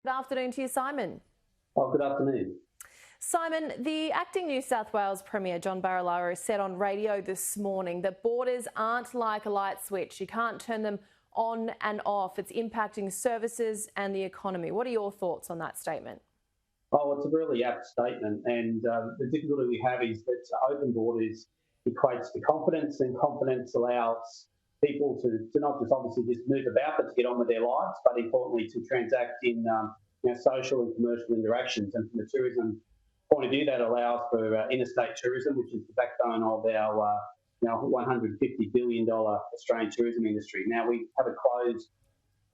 Good afternoon to you, Simon. Oh, good afternoon. Simon, the acting New South Wales Premier, John Barilaro, said on radio this morning that borders aren't like a light switch. You can't turn them on and off. It's impacting services and the economy. What are your thoughts on that statement? Oh, it's a really apt statement, and the difficulty we have is that open borders equates to confidence, and confidence allows people to not just obviously just move about, but to get on with their lives, but importantly to transact in social and commercial interactions. And from a tourism point of view, that allows for interstate tourism, which is the backbone of our $150 billion Australian tourism industry. Now, we have a closed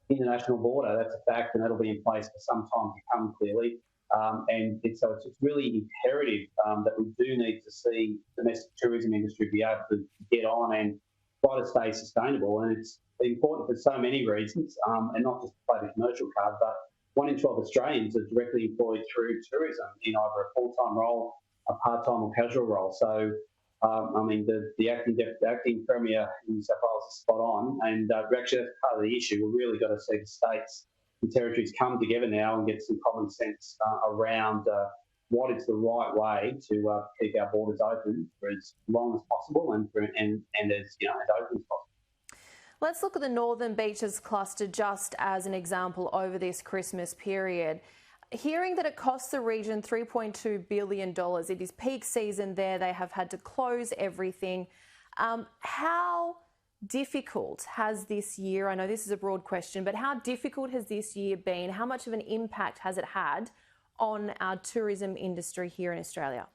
international border, that's a fact, and that'll be in place for some time to come, clearly. So it's really imperative that we do need to see the domestic tourism industry be able to get on and try to stay sustainable. And it's important for so many reasons, and not just to play the commercial card, but 1 in 12 Australians are directly employed through tourism in either a full-time role, a part-time or casual role. So, the acting Premier in New South Wales is spot on, and actually that's part of the issue. We've really got to see the states and territories come together now and get some common sense around what is the right way to keep our borders open for as long as possible and as open as possible. Let's look at the Northern Beaches cluster just as an example over this Christmas period. Hearing that it costs the region $3.2 billion, it is peak season there, they have had to close everything. How difficult has this year, I know this is a broad question, but how difficult has this year been? How much of an impact has it had on our tourism industry here in Australia?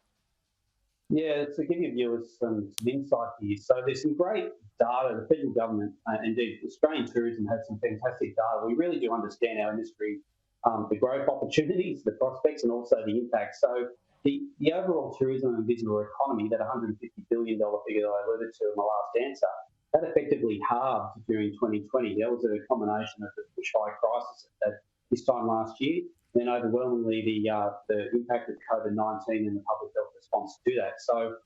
Yeah, to give your viewers some insight here. So there's some great data. The federal government, indeed Australian tourism, has some fantastic data. We really do understand our industry, the growth opportunities, the prospects, and also the impact. So the overall tourism and visitor economy, that $150 billion figure that I alluded to in my last answer, that effectively halved during 2020. That was a combination of the bushfire crisis at this time last year, then overwhelmingly the impact of COVID-19 and the public health response to that. So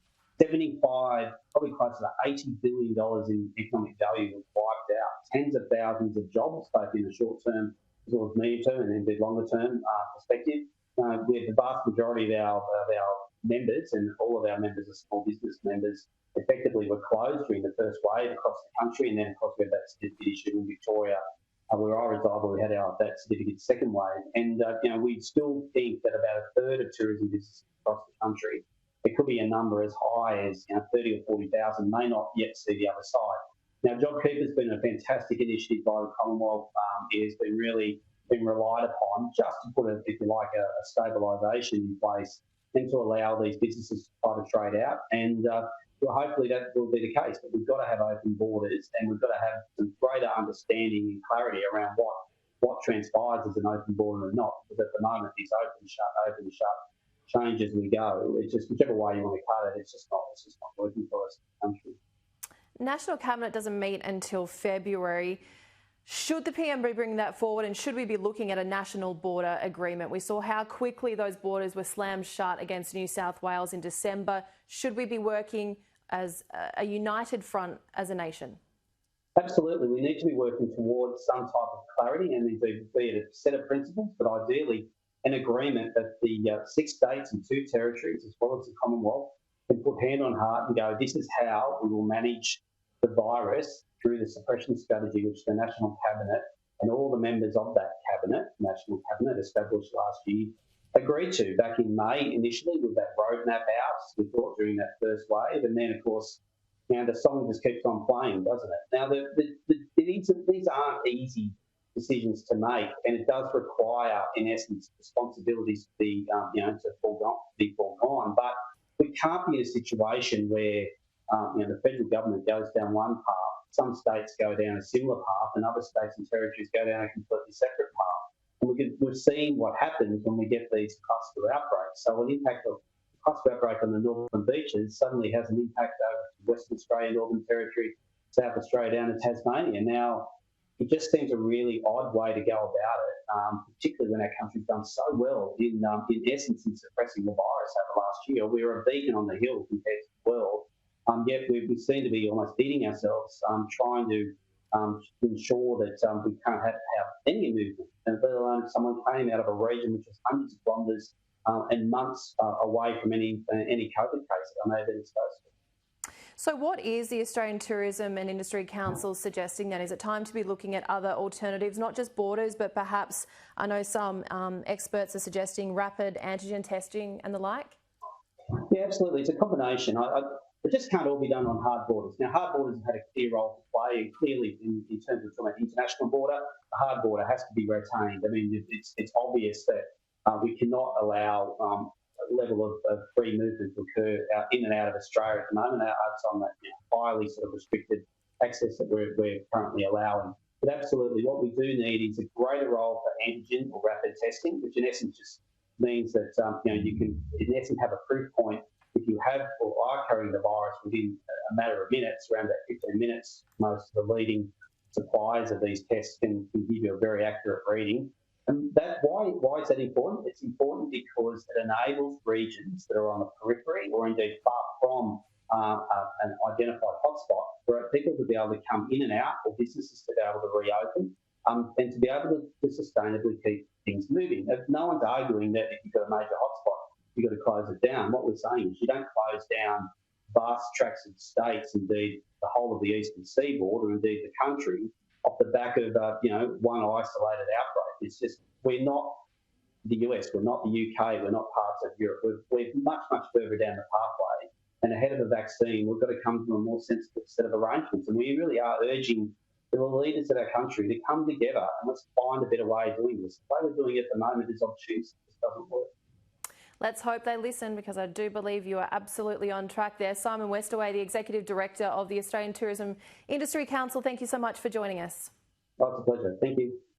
75, probably close to $80 billion in economic value was wiped out. Tens of thousands of jobs, both in the short term as well as medium term and then the longer term perspective. With the vast majority of our members, and all of our members are small business members, effectively were closed during the first wave across the country, and then of course we had that certificate issue in Victoria, where I reside, where we had that certificate second wave. And we still think that about a third of tourism businesses across the country, it could be a number as high as 30 or 40,000, may not yet see the other side. Now, JobKeeper has been a fantastic initiative by the Commonwealth. It has been really been relied upon just to put, if you like, a stabilisation in place and to allow these businesses to try to trade out. And hopefully that will be the case. But we've got to have open borders, and we've got to have some greater understanding and clarity around what transpires as an open border and not. Because at the moment, it's open, shut, change as we go. It's just whichever way you want to cut it, it's just not working for us in the country. National Cabinet doesn't meet until February. Should the PM be bringing that forward, and should we be looking at a national border agreement? We saw how quickly those borders were slammed shut against New South Wales in December. Should we be working as a united front as a nation? Absolutely. We need to be working towards some type of clarity, and indeed be it a set of principles, but ideally an agreement that the 6 states and 2 territories, as well as the Commonwealth, can put hand on heart and go, this is how we will manage the virus through the suppression strategy, which the National Cabinet and all the members of that National Cabinet established last year, agreed to back in May initially with that roadmap out, we thought, during that first wave. And then, of course, the song just keeps on playing, doesn't it? Now, these aren't easy decisions to make, and it does require, in essence, responsibilities to be, be foregone. But we can't be in a situation where the federal government goes down one path, some states go down a similar path, and other states and territories go down a completely separate path. And we've seen what happens when we get these cluster outbreaks. So an impact of cluster outbreak on the Northern Beaches suddenly has an impact over Western Australia, Northern Territory, South Australia, down to Tasmania. Now, it just seems a really odd way to go about it, particularly when our country's done so well in essence in suppressing the virus over the last year. We were a beacon on the hill compared to the world. Yet we seem to be almost beating ourselves, trying to ensure that we can't have any movement and let alone someone came out of a region which is hundreds of kilometres and months away from any COVID case that I may have been exposed to. So what is the Australian Tourism and Industry Council suggesting then? Is it time to be looking at other alternatives, not just borders, but perhaps, I know some experts are suggesting rapid antigen testing and the like? Yeah, absolutely. It's a combination. It just can't all be done on hard borders. Now, hard borders have had a clear role to play, and clearly in terms of an international border, a hard border has to be retained. I mean, it's obvious that we cannot allow a level of free movement to occur in and out of Australia at the moment outside on that highly sort of restricted access that we're currently allowing. But absolutely, what we do need is a greater role for antigen or rapid testing, which in essence just means that you can in essence have a proof point if you have or are carrying the virus within a matter of minutes, around about 15 minutes. Most of the leading suppliers of these tests can give you a very accurate reading. And why is that important? It's important because it enables regions that are on the periphery or indeed far from an identified hotspot for people to be able to come in and out, or businesses to be able to reopen, and to be able to sustainably keep things moving. If no one's arguing that if you've got a major hotspot, you've got to close it down. What we're saying is you don't close down vast tracts of states, indeed the whole of the eastern seaboard, or indeed the country, off the back of one isolated outbreak. It's just we're not the US, we're not the UK, we're not parts of Europe. We're much further down the pathway, and ahead of a vaccine, we've got to come to a more sensible set of arrangements. And we really are urging the leaders of our country to come together and let's find a better way of doing this. The way we're doing it at the moment is obtuse. It just doesn't work. Let's hope they listen, because I do believe you are absolutely on track there. Simon Westaway, the Executive Director of the Australian Tourism Industry Council, thank you so much for joining us. Oh, it's a pleasure. Thank you.